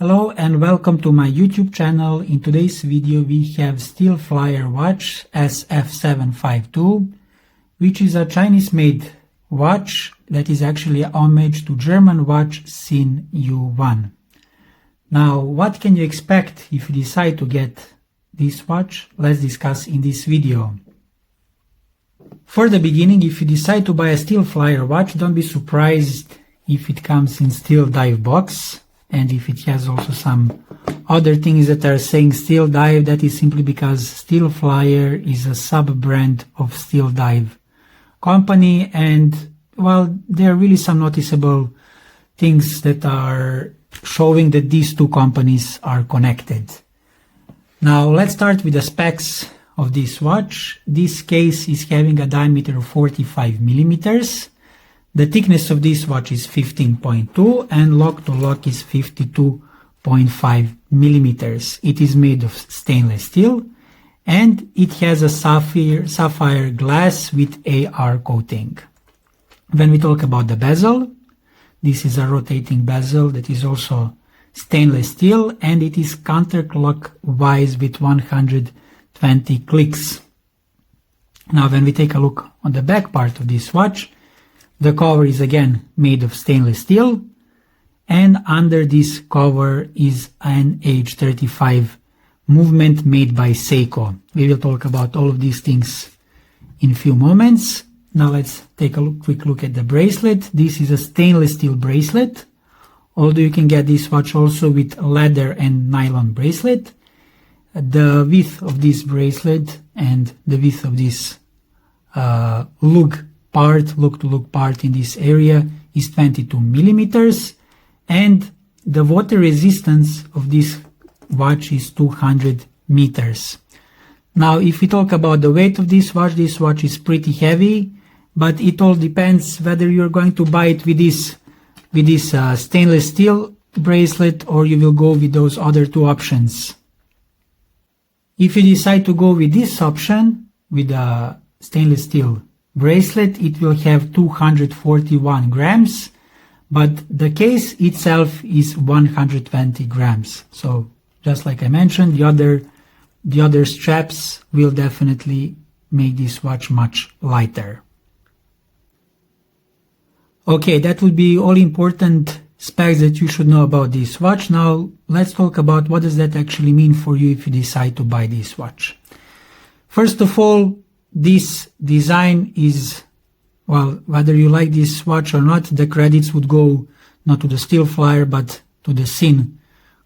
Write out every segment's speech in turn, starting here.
Hello and welcome to my YouTube channel. In today's video we have Steelflier watch SF752, which is a Chinese made watch that is actually a homage to German watch Sinn U1. Now, what can you expect if you decide to get this watch? Let's discuss in this video. For the beginning, if you decide to buy a Steelflier watch, don't be surprised if it comes in steel dive box, and if it has also some other things that are saying steel dive. That is simply because Steelflier is a sub-brand of Steel Dive company, and well, there are really some noticeable things that are showing that these two companies are connected. Now let's start with the specs of this watch. This case is having a diameter of 45 millimeters. The thickness of this watch is 15.2 and lock to lock is 52.5 millimeters. It is made of stainless steel and it has a sapphire glass with AR coating. When we talk about the bezel, this is a rotating bezel that is also stainless steel and it is counterclockwise with 120 clicks. Now when we take a look on the back part of this watch, the cover is again made of stainless steel, and under this cover is an NH35 movement made by Seiko. We will talk about all of these things in a few moments. Now let's take a quick look at the bracelet. This is a stainless steel bracelet, although you can get this watch also with leather and nylon bracelet. The width of this bracelet and the width of this look-to-look part in this area is 22 millimeters, and the water resistance of this watch is 200 meters. Now, if we talk about the weight of this watch is pretty heavy, but it all depends whether you're going to buy it with this stainless steel bracelet or you will go with those other two options. If you decide to go with this option, with a stainless steel bracelet, it will have 241 grams, but the case itself is 120 grams. So just like I mentioned, the other straps will definitely make this watch much lighter. Okay, that would be all important specs that you should know about this watch. Now let's talk about what does that actually mean for you if you decide to buy this watch. First of all, this design is, well, whether you like this watch or not, the credits would go not to the Steelflier but to the Sinn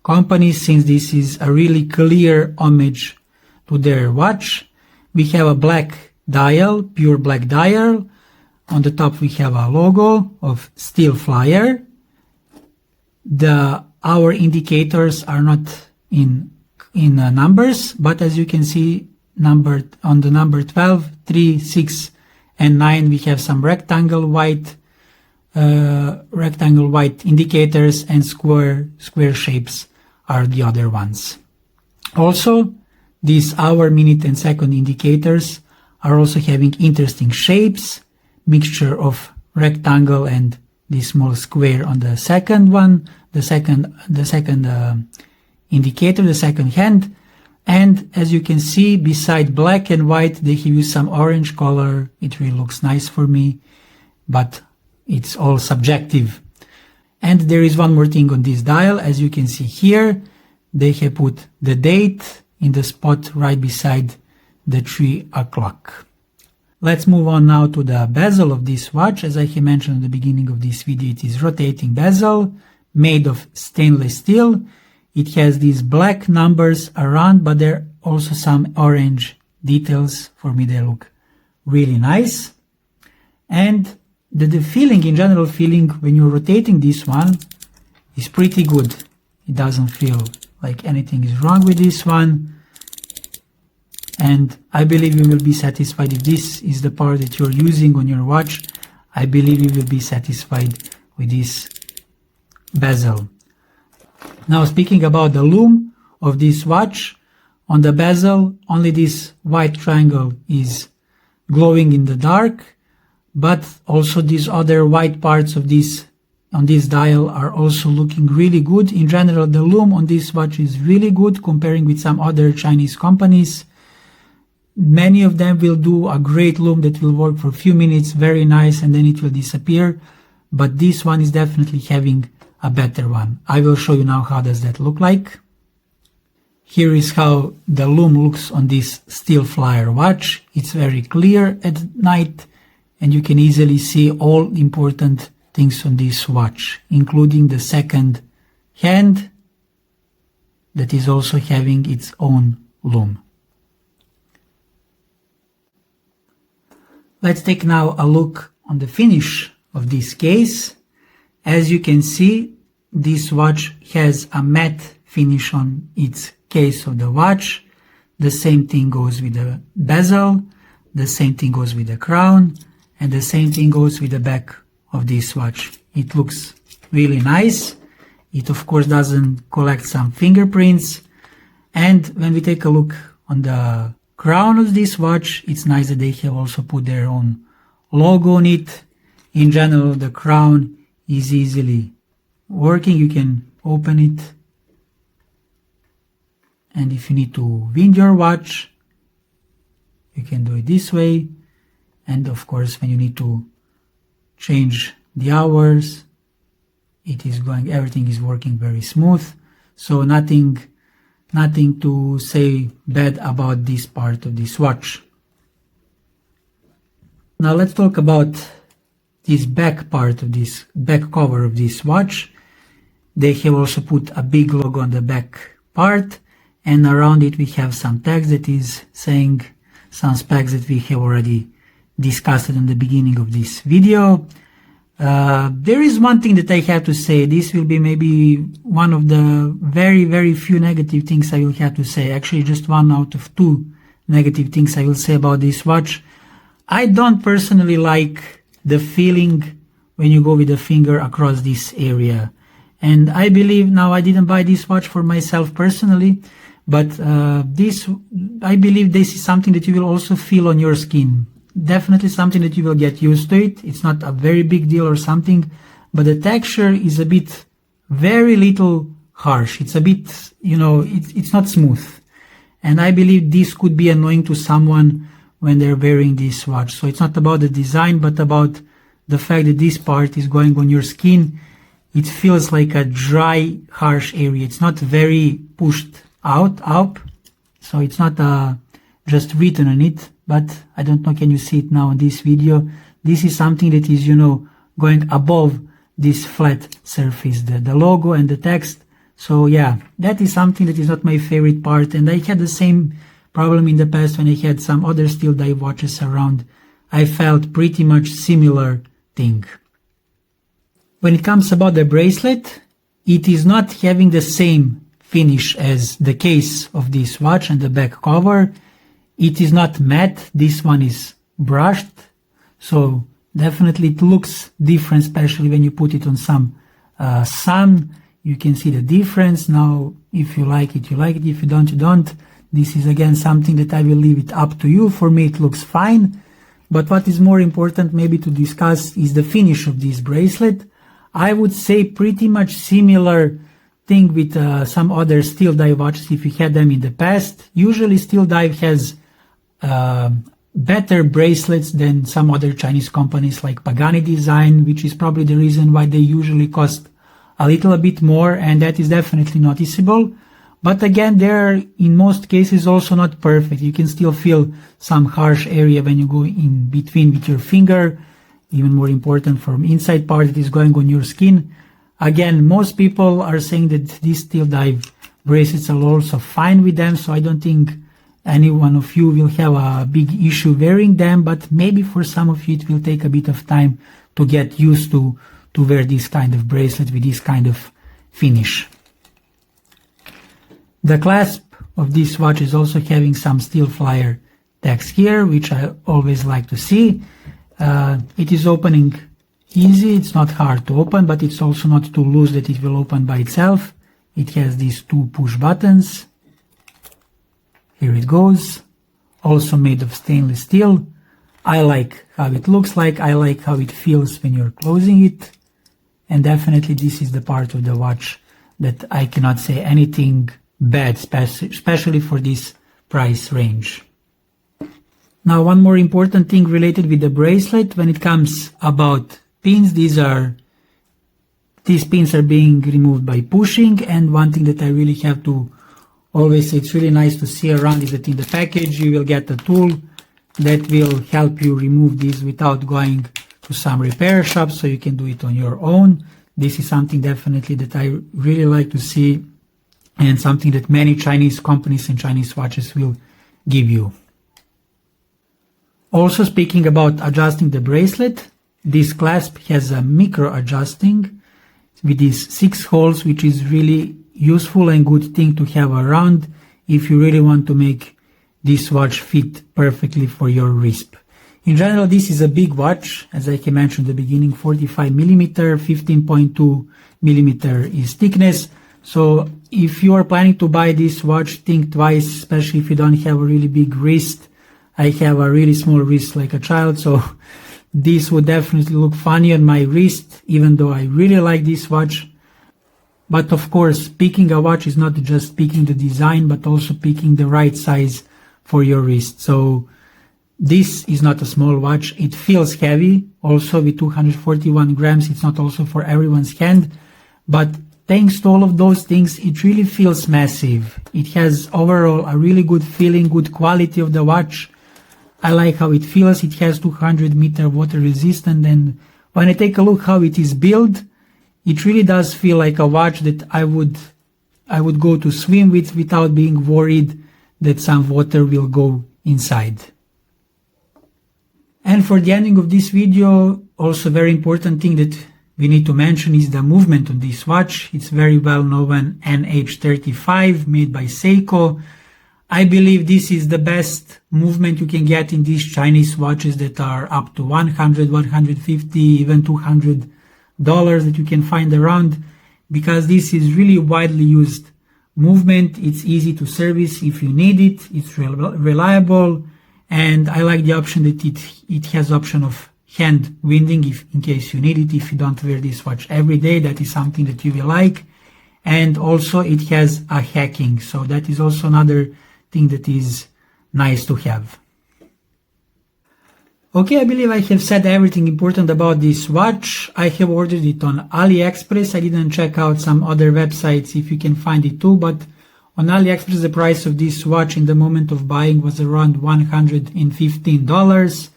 company, since this is a really clear homage to their watch. We have a black dial, pure black dial. On the top we have a logo of Steelflier. The hour indicators are not in numbers, but as you can see, on the number 12, 3, 6, and 9, we have some rectangle white indicators, and square shapes are the other ones. Also, these hour, minute, and second indicators are also having interesting shapes, mixture of rectangle and this small square on the second one, the second indicator, the second hand. And as you can see, beside black and white, they give you some orange color. It really looks nice for me, but it's all subjective. And there is one more thing on this dial. As you can see here, they have put the date in the spot right beside the 3 o'clock. Let's move on now to the bezel of this watch. As I mentioned at the beginning of this video, it is rotating bezel made of stainless steel. It has these black numbers around, but there are also some orange details. For me, they look really nice. And the feeling, in general feeling, when you're rotating this one is pretty good. It doesn't feel like anything is wrong with this one. And I believe you will be satisfied if this is the part that you're using on your watch. I believe you will be satisfied with this bezel. Now, speaking about the lume of this watch, on the bezel, only this white triangle is glowing in the dark, but also these other white parts of this on this dial are also looking really good. In general, the lume on this watch is really good comparing with some other Chinese companies. Many of them will do a great lume that will work for a few minutes, very nice, and then it will disappear. But this one is definitely having a better one. I will show you now how does that look like. Here is how the lume looks on this Steelflier watch. It's very clear at night, and you can easily see all important things on this watch, including the second hand that is also having its own lume. Let's take now a look on the finish of this case. As you can see, this watch has a matte finish on its case of the watch. The same thing goes with the bezel, the same thing goes with the crown, and the same thing goes with the back of this watch. It looks really nice. It of course doesn't collect some fingerprints. And when we take a look on the crown of this watch, it's nice that they have also put their own logo on it. In general, the crown is easily working. You can open it, and if you need to wind your watch, you can do it this way. And of course, when you need to change the hours, everything is working very smooth. So nothing to say bad about this part of this watch. Now let's talk about this back part of this back cover of this watch. They have also put a big logo on the back part, and around it we have some text that is saying some specs that we have already discussed in the beginning of this video. There is one thing that I have to say. This will be maybe one of the very few negative things I will have to say. Actually, just one out of two negative things I will say about this watch. I don't personally like the feeling when you go with the finger across this area. And I believe, now I didn't buy this watch for myself personally, but I believe this is something that you will also feel on your skin. Definitely something that you will get used to it. It's not a very big deal or something, but the texture is a bit, very little harsh. It's a bit, it's not smooth. And I believe this could be annoying to someone when they're wearing this watch. So it's not about the design, but about the fact that this part is going on your skin. It feels like a dry, harsh area. It's not very pushed up. So it's not just written on it. But I don't know, can you see it now in this video? This is something that is, going above this flat surface, the logo and the text. So yeah, that is something that is not my favorite part. And I had the same problem in the past when I had some other steel dive watches around. I felt pretty much similar thing. When it comes about the bracelet, it is not having the same finish as the case of this watch and the back cover. It is not matte, this one is brushed, so definitely it looks different, especially when you put it on some sun. You can see the difference. Now, if you like it, you like it. If you don't, you don't. This is again something that I will leave it up to you. For me, it looks fine. But what is more important maybe to discuss is the finish of this bracelet. I would say pretty much similar thing with some other steel dive watches if you had them in the past. Usually steel dive has better bracelets than some other Chinese companies like Pagani Design, which is probably the reason why they usually cost a little bit more, and that is definitely noticeable. But again, they're in most cases also not perfect. You can still feel some harsh area when you go in between with your finger. Even more important, from inside part that is going on your skin. Again, most people are saying that these steel dive bracelets are also fine with them, so I don't think any one of you will have a big issue wearing them, but maybe for some of you it will take a bit of time to get used to wear this kind of bracelet with this kind of finish. The clasp of this watch is also having some Steelflier text here, which I always like to see. It is opening easy, it's not hard to open, but it's also not too loose that it will open by itself. It has these two push buttons. Here it goes, also made of stainless steel. I like how it looks like, I like how it feels when you're closing it. and definitely this is the part of the watch that I cannot say anything bad, especially for this price range. Now, one more important thing related with the bracelet, when it comes about pins, these pins are being removed by pushing, and one thing that I really have to always say, it's really nice to see around, is that in the package you will get a tool that will help you remove these without going to some repair shop, so you can do it on your own. This is something definitely that I really like to see, and something that many Chinese companies and Chinese watches will give you. Also, speaking about adjusting the bracelet, this clasp has a micro adjusting with these 6 holes, which is really useful and good thing to have around if you really want to make this watch fit perfectly for your wrist. In general, this is a big watch, as I mentioned at the beginning, 45mm, 15.2mm is thickness. So if you are planning to buy this watch, think twice, especially if you don't have a really big wrist. I have a really small wrist like a child, so this would definitely look funny on my wrist, even though I really like this watch. But of course, picking a watch is not just picking the design, but also picking the right size for your wrist. So this is not a small watch. It feels heavy. Also with 241 grams, it's not also for everyone's hand. But thanks to all of those things, it really feels massive. It has overall a really good feeling, good quality of the watch. I like how it feels. It has 200-meter water resistant, and when I take a look how it is built, it really does feel like a watch that I would go to swim with without being worried that some water will go inside. And for the ending of this video, also very important thing that we need to mention is the movement on this watch. It's very well known NH35 made by Seiko. I believe this is the best movement you can get in these Chinese watches that are up to $100, $150, even $200 that you can find around, because this is really widely used movement. It's easy to service if you need it. It's reliable, and I like the option that it has option of hand winding in case you need it. If you don't wear this watch every day, that is something that you will like. And also it has a hacking, so that is also another thing that is nice to have. Okay, I believe I have said everything important about this watch. I have ordered it on AliExpress. I didn't check out some other websites if you can find it too, but on AliExpress the price of this watch in the moment of buying was around $115.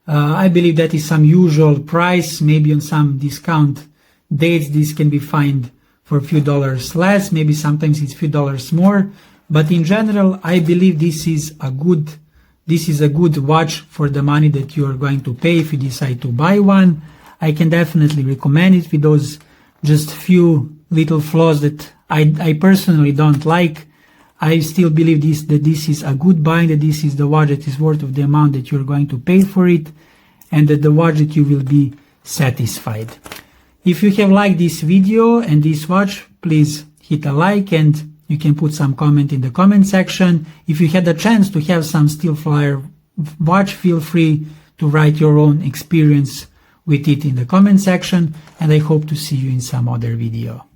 I believe that is some usual price. Maybe on some discount dates this can be found for a few dollars less, maybe sometimes it's a few dollars more. But in general, I believe this is a good watch for the money that you are going to pay if you decide to buy one. I can definitely recommend it with those just few little flaws that I personally don't like. I still believe that this is a good buy, that this is the watch that is worth of the amount that you're going to pay for it, and that the watch that you will be satisfied. If you have liked this video and this watch, please hit a like, and you can put some comment in the comment section. If you had a chance to have some Steelflier watch, feel free to write your own experience with it in the comment section, and I hope to see you in some other video.